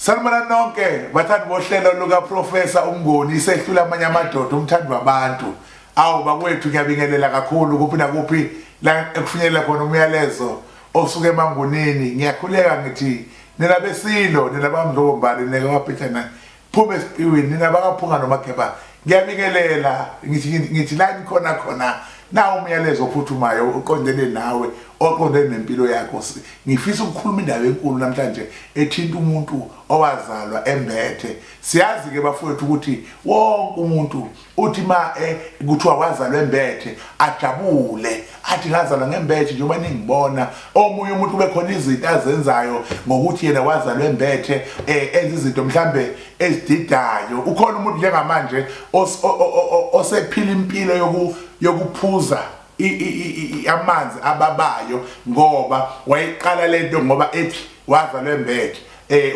Sanibona nonke bathandi bohlelo luka Professor Umngoni isehlula amanye amadoda umthandi wabantu. Awu bakwethu ngiyabingelela kakhulu kuphi nakuphi la ekufinyelela khona umyalezo osuke emangonini. Ngiyakhuleka ngithi nina besilo nina bamdlombali neke waphethana phume esiqiwini nina bakaphunga nomakheba. Ngiyabingelela ngithi la khona na umyalezo ophuthumayo uqondene nawe oqondene nempilo yakho. Ngifisa ukukhuluma indaba enkulu namhlanje ethinta umuntu owazalwa embethe. Siyazi ke bafowethu ukuthi wonke umuntu uthi kuthiwa wazalwa embethe ajabule athi ngazalwa ngembethe njengoba ningibona. Omunye umuntu kube khona izinto azenzayo ngokuthi yena wazalwa embethe enza izinto mhlambe ezididayo. Ukhona umuntu njengamanje osephila impilo yokuphuza amanzi ababayo ngoba wayiqala lento ngoba ethi wazalwa embethe.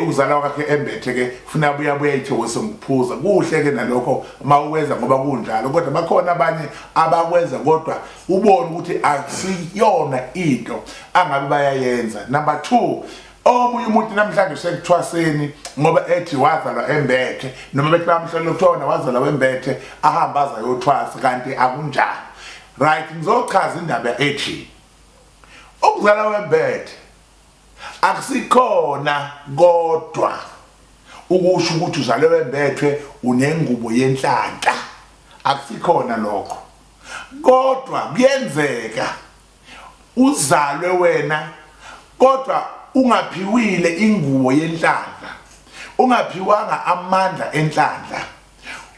Ukuzalwa kwakhe embethe ke ufuna abuya ithokose ngokuphuza. Kuhle ke nalokho mawuwenza ngoba kunjalo, kodwa bakhona abanye abakwenza kodwa ubone ukuthi akusiyona into angabe bayayenza. Number 2, omunye umuntu namhlanje sekuthwaseni ngoba ethi wazalwa embethe noma bethi bamhlola ukuthiwa wazalwa embethe ahamba azayothwasa kanti akunjani. Right, ngizochaza indaba ethi ukuzalwa wembethe akusikhona kodwa ukusho ukuthi uzalwe wembethe unengubo yenhlanhla. Akusikhona lokho, kodwa kuyenzeka uzalwe wena kodwa ungaphiwile ingubo yenhlanhla, ungaphiwanga amandla enhlanhla.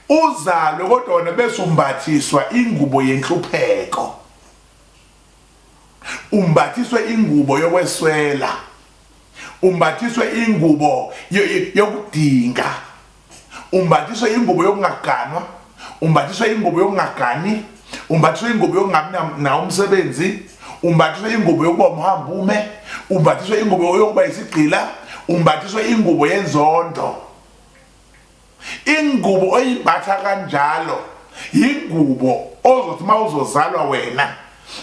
Uzalwe kodwa wena bese umbathiswa ingubo yenhlupheko, umbathiswe ingubo yokweswela, umbathiswe ingubo yokudinga, umbathiswe ingubo yokungaganwa, umbathiswe ingubo yokungagani, umbathiswe ingubo yokungabi nawo umsebenzi, umbathiswe ingubo yokuba umhambume, umbathiswe ingubo yokuba isigqila, umbathiswe ingubo yenzondo. Ingubo oyimbatha kanjalo ingubo ozothi mawuzozalwa wena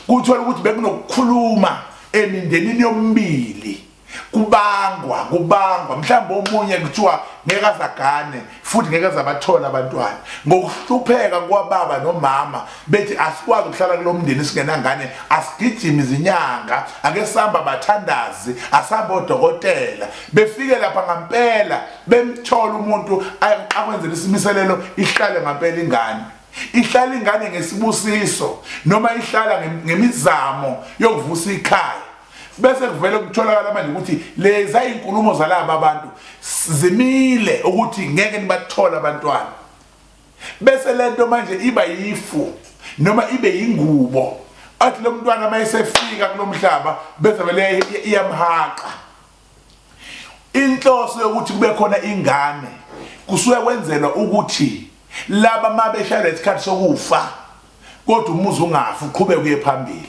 kuthola ukuthi bekunokukhuluma emindenini yomibili kubangwa mhlawumbe omunye kuthiwa ngeke azagane futhi ngeke azabathola abantwana ngokuhlupheka kwababa nomama bethi asikwazi ukuhlala kulomndeni singenangane, asigijima izinyanga, ake sihamba bathandazi, asihamba odokotela. Befike lapha ngampela bemthola umuntu akwenzela isimiselelo ihlale ngampela ingane. Ihlala ingane ngesibusiso noma ihlala ngemizamo yokuvusa ikhaya. Bese kuvele kutholakala manje ukuthi leza inkulumo zalabo abantu zimile ukuthi ngeke nibathola abantwana. Bese lento manje iba yifu noma ibe yingubo athi lo mntwana mayesefika kulomhlaba bese vele iyamhaqa. Inhloso yokuthi kube khona ingane kusuke kwenzelwa ukuthi laba mabeshaya lesikhathi sokufa kodwa umuzi ungafi uqhubeke uye phambili.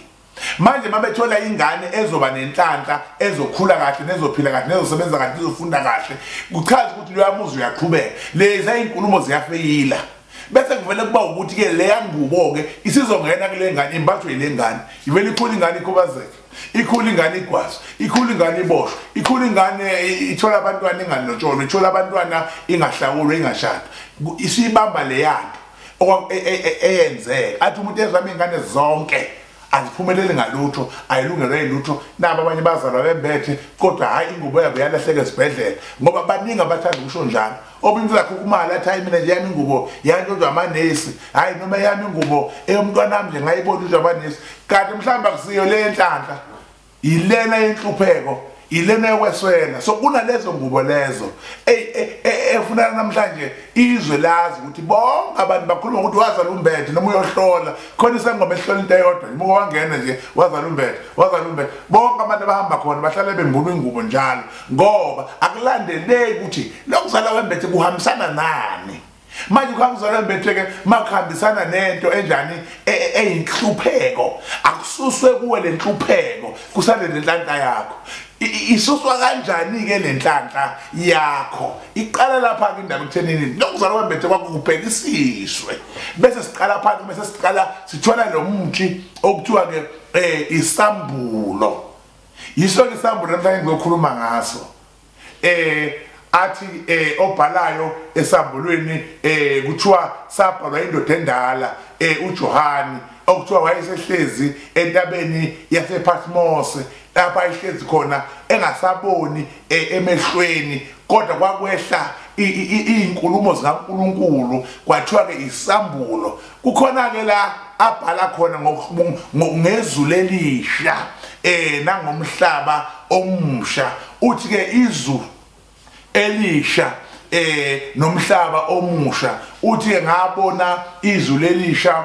Manje mabethola ingane ezoba nenhlanhla, ezokhula kahle, nezophila kahle, nezosebenza kahle, nezofunda kahle, kuchaza ukuthi lo yamuzi uyaqhubeka. Leza inkulumo ziyafeyila. Bese kuvele kuba ukuthi ke leya ngubo ke isizongena kule ngane imbathwe ile ngane. Ivele ikhula ingane ikhubazeke, ikhula ingane igwazi, ikhula ingane iboshwe, ikhula ingane ithola abantwana inganontsholo, ithola abantwana ingahlawulwa ingashada. Isibamba leyanto eyenzeka athi umuntu ezama ingane zonke aziphumelele ngalutho, ayilungelwe ilutho. Nabo abanye bazalwa bembethe kodwa hayi ingubo yabo yalahleka esibhedlela ngoba baningi abathanda ukusho njalo. Obintu zakho kumala athi hayi mina nje yami ingubo yanto amanesi, hayi noma yami ingubo eyomntwana wami nje ngayibona uthi amanesi, kanti mhlawumbe akusiyo le nhlanhla, ilena yenhlupheko, ilena yokweswela. So kunalezo ngubo lezo efuna namhlanje izwe lazi ukuthi bonke abantu bakhuluma ukuthi wazalwa umbethe noma uyohlola khona isangoma ehlola into eyodwa imuko wangena nje wazalwa umbethe bonke abantu abahamba khona bahlale bembulwa ingubo njalo ngoba akulandeleki ukuthi lokuzalwa wembethe kuhambisana nani. Manje kwangizalwa wembethe ke makuhambisana nento enjani eyinhlupheko akususwe kuwe lenhlupheko kusale lenhlanhla yakho. Isuswa kanjani ke lenhlanhla yakho? Iqala lapha ke indaba ekuthenini lokuzalwa wembethe kwakubhekisiswe bese siqala phansi bese siqala sithola lo muthi okuthiwa ke isambulo. Yiso ke isambulo namhlanje ngizokhuluma ngaso. athi obhalayo esambulweni kuthiwa sabhalwa indoda endala uJohani okuthiwa wayesehlezi entabeni yasePatmos lapha ihlezi khona engasaboni emehlweni kodwa kwakwehla izinkulumo zikaNkulunkulu kwathiwa ke isambulo kukhona ke la abhala khona ngezulu elisha nangomhlaba omusha uthi ke izulu elisha nomhlaba omusha uthi ngabona izulu elisha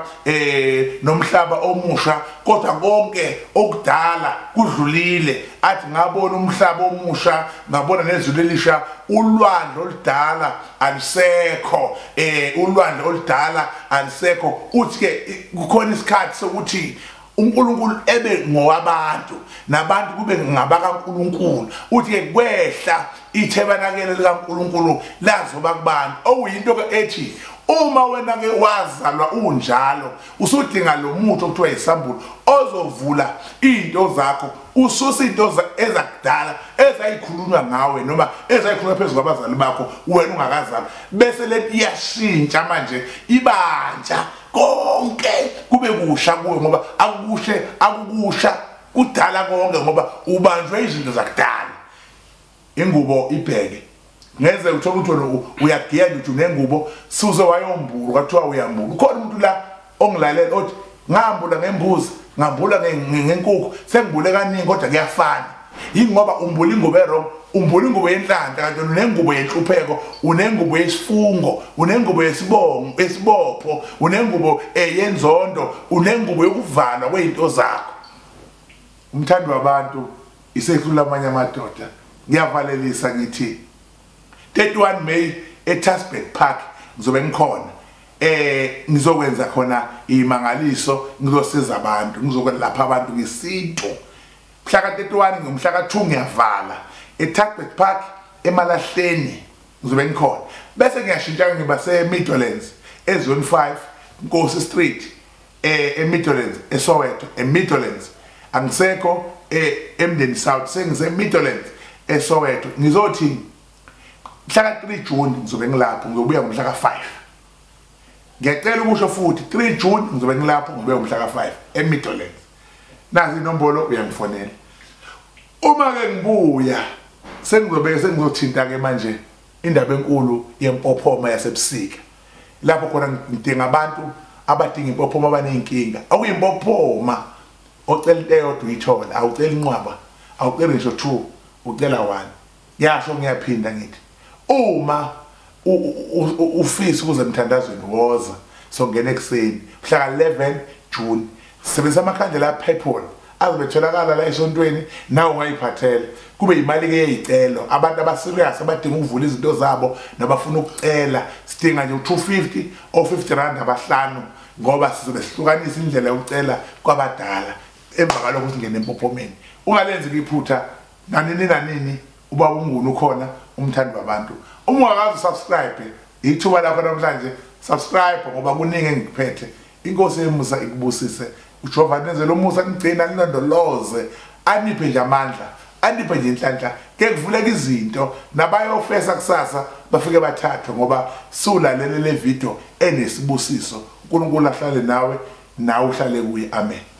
nomhlaba omusha kodwa konke okudala kudlulile athi ngabona umhlaba omusha ngabona nezulu elisha ulwandle oludala alisekho ulwandle oludala alisekho uthi ke kukhona isikhathi sokuthi uNkulunkulu ebe ngowabantu nabantu kube ngabakaNkulunkulu uthi ke kwehla ithabanakele likaNkulunkulu lazoba kubantu okuyinto ke ethi uma wena ke wazalwa unjalo usudinga lo muntu okuthiwa isambulo ozovula into zakho ususa into ezakudala ezayikhulunywa ngawe noma ezayikhulunywa phezulu kwabazali bakho wena ungakazalwa bese lethi iyashintsha manje ibanja konke kube kusha kuwe ngoba akukusha kudala konke ngoba ubanjwe izinto zakudala ingubo ibheke ngeze uthola ukuthi uyagiya nje unengubo suze wayombulu kwathiwa uyambulu ukhona umuntu la ongilalela othi ngambula ngembuzi ngambula ngenkukhu sengibule kaningi kodwa kuyafana ingoba umbula ingubo erong umbula ingubo yenhlanta kanti unengubo yenhlupheko unengubo yesifungo unengubo esibopho unengubo yenzondo unengubo yokuvalwa kwezinto zakho umthandi wabantu isehlula amanye amadoda ngiyavalelisa ngithi 31 May eTasbeck Park ngizobe ngikhona ngizokwenza khona imangaliso ngizosiza abantu ngizokwelapha abantu ngesinto mhla ka 31 ngomhla ka 2 ngiyavala eTasbeck Park eMalahleni ngizobe ngikhona bese ngiyashintsha ngiba seMidlands ezone 5 Nkosi Street eMidlands eSoweto eMidlands angisekho eMdeni South sengise Midlands eSoweto ngizothi mhla ka 3 June ngizobe ngilapho ngizobuya ngomhla ka 5 ngiyacela ukusho futhi 3 June ngizobe ngilapho ngibuya ngomhla ka 5 eMidlands nazi inombolo uyangifonela uma ke ngibuya sengizothinta ke manje indaba enkulu yempophoma yasebusika lapho khona ngidinga abantu abadinga impophoma abanenkinga okuyimpophoma ocela into eyodwa uyithola awucela inqwaba awucela ngisho 2 ucela 1 yasho ngiyaphinda ngithi uma ufisa ukuze emthandazweni woza so ngene ekseni mhla ka 11 June sebenzisa amakhandlela aPayPal azobetholakala la esontweni nawe ungayiphathela kube imali ke yeyicelo abantu abaserious abadinga ukuvula izinto zabo nabafuna ukucela sidinga nje u250 or 50 rand abahlanu ngoba sizobe sihlukanisa indlela yokucela kwabadala emva kalokho singene empophomeni ungalenzi iphutha nanini uba ungunu khona umthandi wabantu uma ungakazi subscribe ithuba lakho namhlanje subscribe ngoba kuningi engikuphethe inkosi emusa ikubusise uJehova nenzele umusa ngigcina nilondoloze aniphe nje amandla aniphe nje inhlanhla ke kuvuleka izinto nabayofesa kusasa bafike bathathwe ngoba sulalele le video enesibusiso uNkulunkulu ahlale nawe uhlale kuye amen.